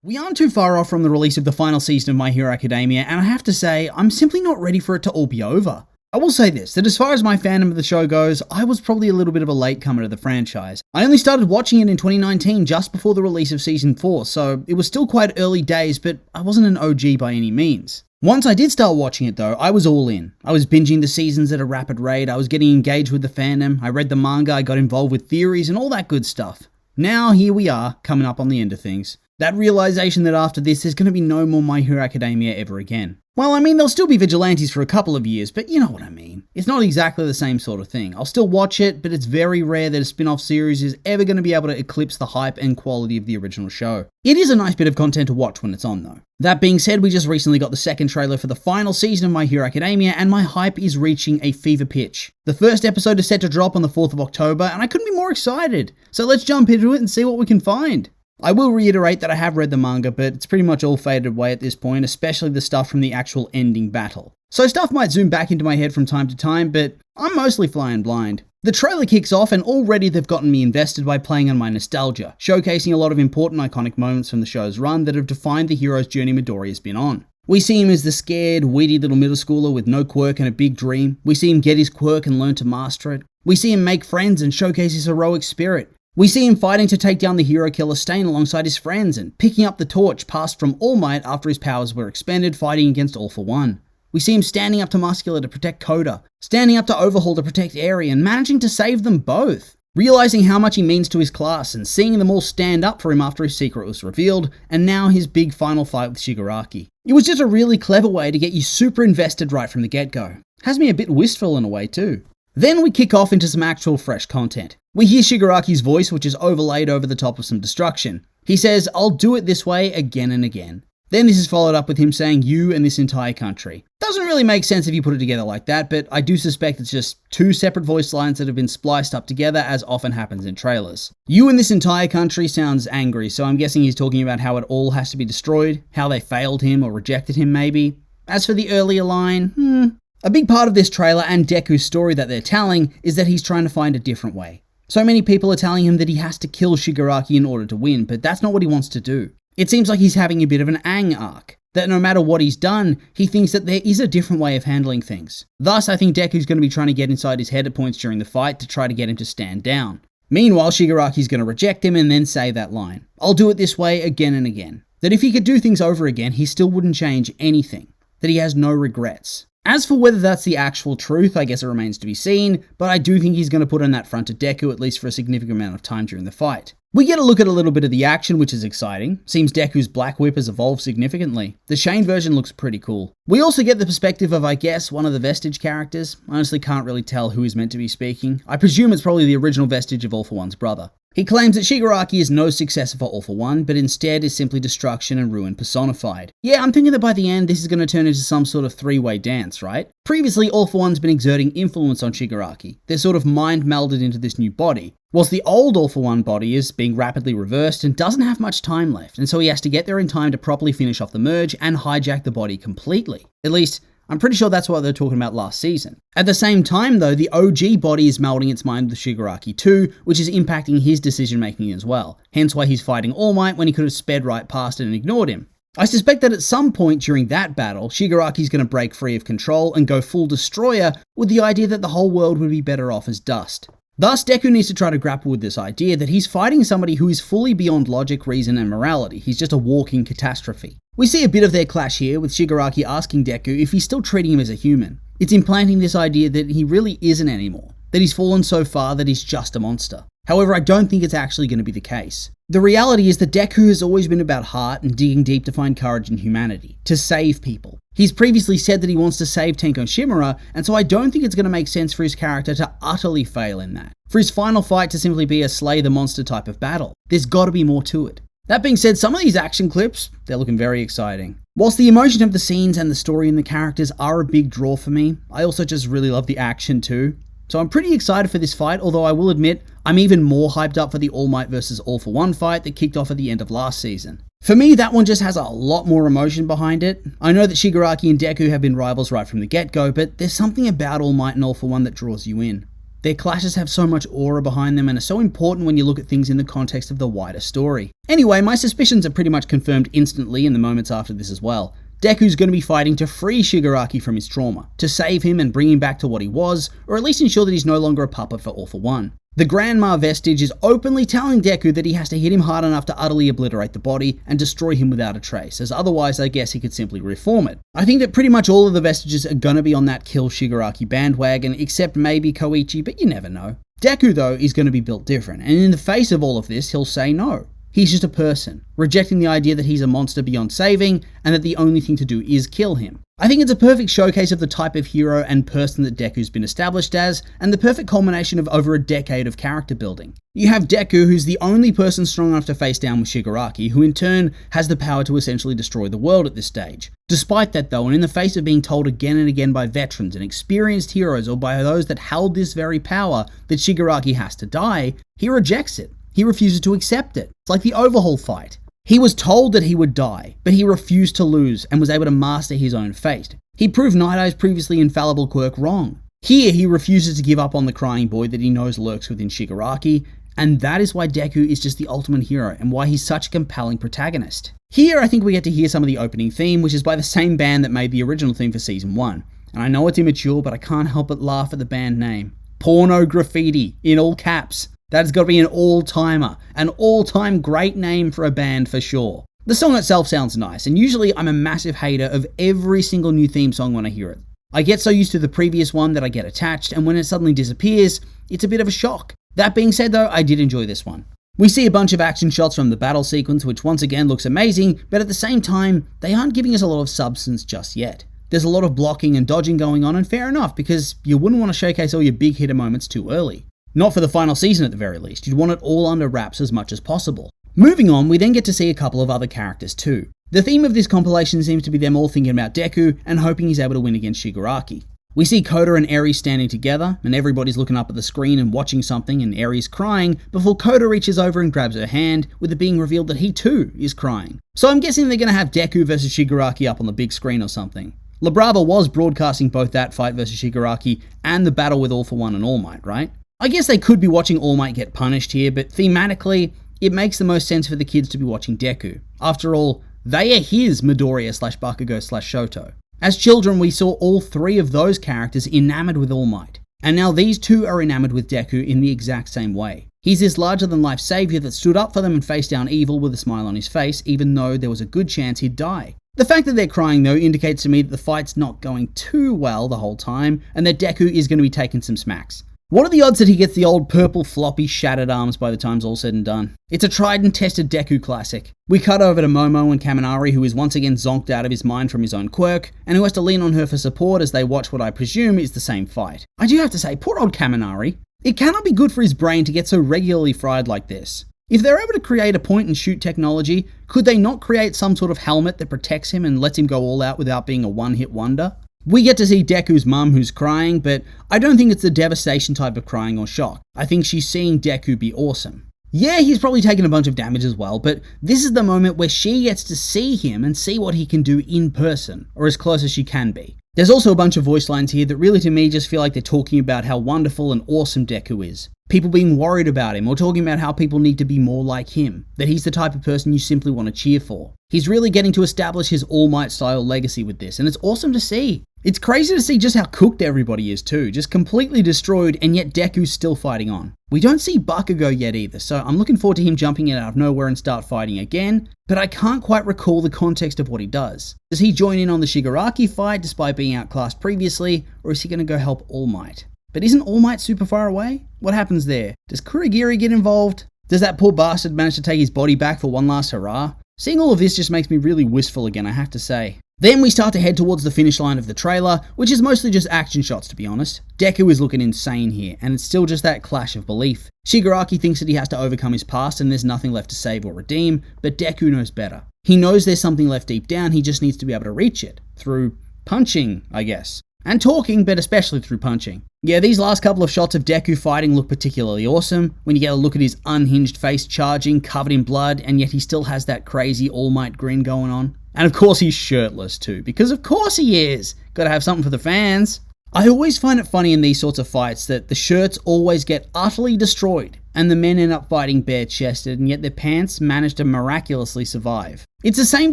We aren't too far off from the release of the final season of My Hero Academia, and I have to say, I'm simply not ready for it to all be over. I will say this, that as far as my fandom of the show goes, I was probably a little bit of a latecomer to the franchise. I only started watching it in 2019, just before the release of Season 4, so it was still quite early days, but I wasn't an OG by any means. Once I did start watching it though, I was all in. I was binging the seasons at a rapid rate, I was getting engaged with the fandom, I read the manga, I got involved with theories and all that good stuff. Now, here we are, coming up on the end of things. That realization that after this, there's going to be no more My Hero Academia ever again. Well, I mean, there'll still be Vigilantes for a couple of years, but you know what I mean. It's not exactly the same sort of thing. I'll still watch it, but it's very rare that a spin-off series is ever going to be able to eclipse the hype and quality of the original show. It is a nice bit of content to watch when it's on, though. That being said, we just recently got the second trailer for the final season of My Hero Academia, and my hype is reaching a fever pitch. The first episode is set to drop on the 4th of October, and I couldn't be more excited. So let's jump into it and see what we can find. I will reiterate that I have read the manga, but it's pretty much all faded away at this point, especially the stuff from the actual ending battle. So stuff might zoom back into my head from time to time, but I'm mostly flying blind. The trailer kicks off and already they've gotten me invested by playing on my nostalgia, showcasing a lot of important iconic moments from the show's run that have defined the hero's journey Midori has been on. We see him as the scared, weedy little middle schooler with no quirk and a big dream. We see him get his quirk and learn to master it. We see him make friends and showcase his heroic spirit. We see him fighting to take down the hero killer Stain alongside his friends and picking up the torch passed from All Might after his powers were expended fighting against All For One. We see him standing up to Muscular to protect Coda, standing up to Overhaul to protect Eri and managing to save them both. Realizing how much he means to his class and seeing them all stand up for him after his secret was revealed, and now his big final fight with Shigaraki. It was just a really clever way to get you super invested right from the get-go. Has me a bit wistful in a way too. Then we kick off into some actual fresh content. We hear Shigaraki's voice, which is overlaid over the top of some destruction. He says, "I'll do it this way again and again." Then this is followed up with him saying, "you and this entire country." Doesn't really make sense if you put it together like that, but I do suspect it's just two separate voice lines that have been spliced up together, as often happens in trailers. "You and this entire country" sounds angry, so I'm guessing he's talking about how it all has to be destroyed, how they failed him or rejected him maybe. As for the earlier line, a big part of this trailer and Deku's story that they're telling is that he's trying to find a different way. So many people are telling him that he has to kill Shigaraki in order to win, but that's not what he wants to do. It seems like he's having a bit of an Aang arc, that no matter what he's done, he thinks that there is a different way of handling things. Thus, I think Deku's going to be trying to get inside his head at points during the fight to try to get him to stand down. Meanwhile, Shigaraki's going to reject him and then say that line, "I'll do it this way again and again." That if he could do things over again, he still wouldn't change anything. That he has no regrets. As for whether that's the actual truth, I guess it remains to be seen, but I do think he's going to put on that front to Deku at least for a significant amount of time during the fight. We get a look at a little bit of the action, which is exciting. Seems Deku's Black Whip has evolved significantly. The Shane version looks pretty cool. We also get the perspective of, I guess, one of the Vestige characters. I honestly can't really tell who is meant to be speaking. I presume it's probably the original Vestige of All For One's brother. He claims that Shigaraki is no successor for All For One, but instead is simply destruction and ruin personified. Yeah, I'm thinking that by the end, this is going to turn into some sort of three-way dance, right? Previously, All For One's been exerting influence on Shigaraki. They're sort of mind melded into this new body. Whilst the old All For One body is being rapidly reversed and doesn't have much time left, and so he has to get there in time to properly finish off the merge and hijack the body completely. At least, I'm pretty sure that's what they're talking about last season. At the same time though, the OG body is melding its mind with Shigaraki too, which is impacting his decision making as well. Hence why he's fighting All Might when he could have sped right past it and ignored him. I suspect that at some point during that battle, Shigaraki's going to break free of control and go full destroyer with the idea that the whole world would be better off as dust. Thus, Deku needs to try to grapple with this idea that he's fighting somebody who is fully beyond logic, reason, and morality. He's just a walking catastrophe. We see a bit of their clash here, with Shigaraki asking Deku if he's still treating him as a human. It's implanting this idea that he really isn't anymore, that he's fallen so far that he's just a monster. However, I don't think it's actually going to be the case. The reality is that Deku has always been about heart and digging deep to find courage and humanity, to save people. He's previously said that he wants to save Tenko Shimura, and so I don't think it's going to make sense for his character to utterly fail in that. For his final fight to simply be a slay the monster type of battle. There's got to be more to it. That being said, some of these action clips, they're looking very exciting. Whilst the emotion of the scenes and the story and the characters are a big draw for me, I also just really love the action too. So I'm pretty excited for this fight, although I will admit, I'm even more hyped up for the All Might vs All For One fight that kicked off at the end of last season. For me, that one just has a lot more emotion behind it. I know that Shigaraki and Deku have been rivals right from the get-go, but there's something about All Might and All For One that draws you in. Their clashes have so much aura behind them and are so important when you look at things in the context of the wider story. Anyway, my suspicions are pretty much confirmed instantly in the moments after this as well. Deku's going to be fighting to free Shigaraki from his trauma, to save him and bring him back to what he was, or at least ensure that he's no longer a puppet for All For One. The Grandma Vestige is openly telling Deku that he has to hit him hard enough to utterly obliterate the body and destroy him without a trace, as otherwise I guess he could simply reform it. I think that pretty much all of the Vestiges are gonna be on that kill Shigaraki bandwagon, except maybe Koichi, but you never know. Deku though is gonna be built different, and in the face of all of this, he'll say no. He's just a person, rejecting the idea that he's a monster beyond saving, and that the only thing to do is kill him. I think it's a perfect showcase of the type of hero and person that Deku's been established as, and the perfect culmination of over a decade of character building. You have Deku, who's the only person strong enough to face down with Shigaraki, who in turn has the power to essentially destroy the world at this stage. Despite that though, and in the face of being told again and again by veterans and experienced heroes, or by those that held this very power, that Shigaraki has to die, he rejects it. He refuses to accept it. It's like the Overhaul fight. He was told that he would die, but he refused to lose and was able to master his own fate. He proved Night Eye's previously infallible quirk wrong. Here, he refuses to give up on the crying boy that he knows lurks within Shigaraki, and that is why Deku is just the ultimate hero and why he's such a compelling protagonist. Here, I think we get to hear some of the opening theme, which is by the same band that made the original theme for Season 1. And I know it's immature, but I can't help but laugh at the band name. Porno Graffiti, in all caps. That's got to be an all-timer, an all-time great name for a band for sure. The song itself sounds nice, and usually I'm a massive hater of every single new theme song when I hear it. I get so used to the previous one that I get attached, and when it suddenly disappears, it's a bit of a shock. That being said though, I did enjoy this one. We see a bunch of action shots from the battle sequence, which once again looks amazing, but at the same time, they aren't giving us a lot of substance just yet. There's a lot of blocking and dodging going on, and fair enough, because you wouldn't want to showcase all your big hitter moments too early. Not for the final season at the very least, you'd want it all under wraps as much as possible. Moving on, we then get to see a couple of other characters too. The theme of this compilation seems to be them all thinking about Deku and hoping he's able to win against Shigaraki. We see Kota and Eri standing together, and everybody's looking up at the screen and watching something, and Eri's crying, before Kota reaches over and grabs her hand, with it being revealed that he too is crying. So I'm guessing they're going to have Deku versus Shigaraki up on the big screen or something. La Brava was broadcasting both that fight versus Shigaraki and the battle with All For One and All Might, right? I guess they could be watching All Might get punished here, but thematically, it makes the most sense for the kids to be watching Deku. After all, they are his Midoriya/Bakugo/Shoto. As children, we saw all three of those characters enamored with All Might, and now these two are enamored with Deku in the exact same way. He's this larger-than-life savior that stood up for them and faced down evil with a smile on his face, even though there was a good chance he'd die. The fact that they're crying though indicates to me that the fight's not going too well the whole time, and that Deku is going to be taking some smacks. What are the odds that he gets the old purple floppy shattered arms by the time's all said and done? It's a tried and tested Deku classic. We cut over to Momo and Kaminari, who is once again zonked out of his mind from his own quirk, and who has to lean on her for support as they watch what I presume is the same fight. I do have to say, poor old Kaminari. It cannot be good for his brain to get so regularly fried like this. If they're able to create a point and shoot technology, could they not create some sort of helmet that protects him and lets him go all out without being a one-hit wonder? We get to see Deku's mum who's crying, but I don't think it's the devastation type of crying or shock. I think she's seeing Deku be awesome. Yeah, he's probably taken a bunch of damage as well, but this is the moment where she gets to see him and see what he can do in person, or as close as she can be. There's also a bunch of voice lines here that really to me just feel like they're talking about how wonderful and awesome Deku is. People being worried about him, or talking about how people need to be more like him, that he's the type of person you simply want to cheer for. He's really getting to establish his All Might style legacy with this, and it's awesome to see. It's crazy to see just how cooked everybody is too, just completely destroyed, and yet Deku's still fighting on. We don't see Bakugo yet either, so I'm looking forward to him jumping in out of nowhere and start fighting again, but I can't quite recall the context of what he does. Does he join in on the Shigaraki fight despite being outclassed previously, or is he going to go help All Might? But isn't All Might super far away? What happens there? Does Kurogiri get involved? Does that poor bastard manage to take his body back for one last hurrah? Seeing all of this just makes me really wistful again, I have to say. Then we start to head towards the finish line of the trailer, which is mostly just action shots to be honest. Deku is looking insane here, and it's still just that clash of belief. Shigaraki thinks that he has to overcome his past and there's nothing left to save or redeem, but Deku knows better. He knows there's something left deep down, he just needs to be able to reach it. Through punching, I guess. And talking, but especially through punching. Yeah, these last couple of shots of Deku fighting look particularly awesome, when you get a look at his unhinged face charging, covered in blood, and yet he still has that crazy All Might grin going on. And of course he's shirtless too, because of course he is! Gotta have something for the fans. I always find it funny in these sorts of fights that the shirts always get utterly destroyed, and the men end up fighting bare-chested, and yet their pants manage to miraculously survive. It's the same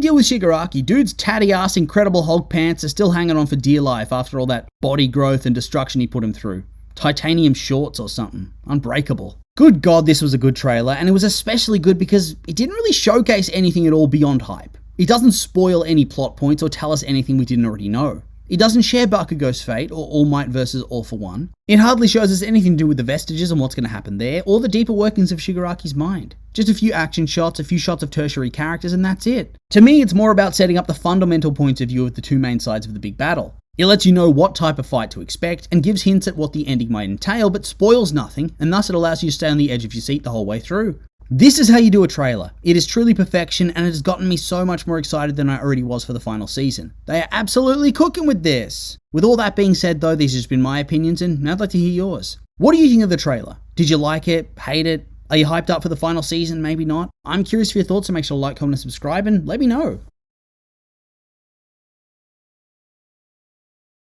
deal with Shigaraki. Dude's tatty-ass Incredible Hulk pants are still hanging on for dear life after all that body growth and destruction he put him through. Titanium shorts or something. Unbreakable. Good God, this was a good trailer, and it was especially good because it didn't really showcase anything at all beyond hype. It doesn't spoil any plot points or tell us anything we didn't already know. It doesn't share Bakugo's fate or All Might versus All for One. It hardly shows us anything to do with the vestiges and what's going to happen there, or the deeper workings of Shigaraki's mind. Just a few action shots, a few shots of tertiary characters, and that's it. To me, it's more about setting up the fundamental points of view of the two main sides of the big battle. It lets you know what type of fight to expect, and gives hints at what the ending might entail, but spoils nothing, and thus it allows you to stay on the edge of your seat the whole way through. This is how you do a trailer. It is truly perfection, and it has gotten me so much more excited than I already was for the final season. They are absolutely cooking with this! With all that being said though, these have just been my opinions, and I'd like to hear yours. What do you think of the trailer? Did you like it? Hate it? Are you hyped up for the final season? Maybe not? I'm curious for your thoughts, so make sure to like, comment, and subscribe, and let me know.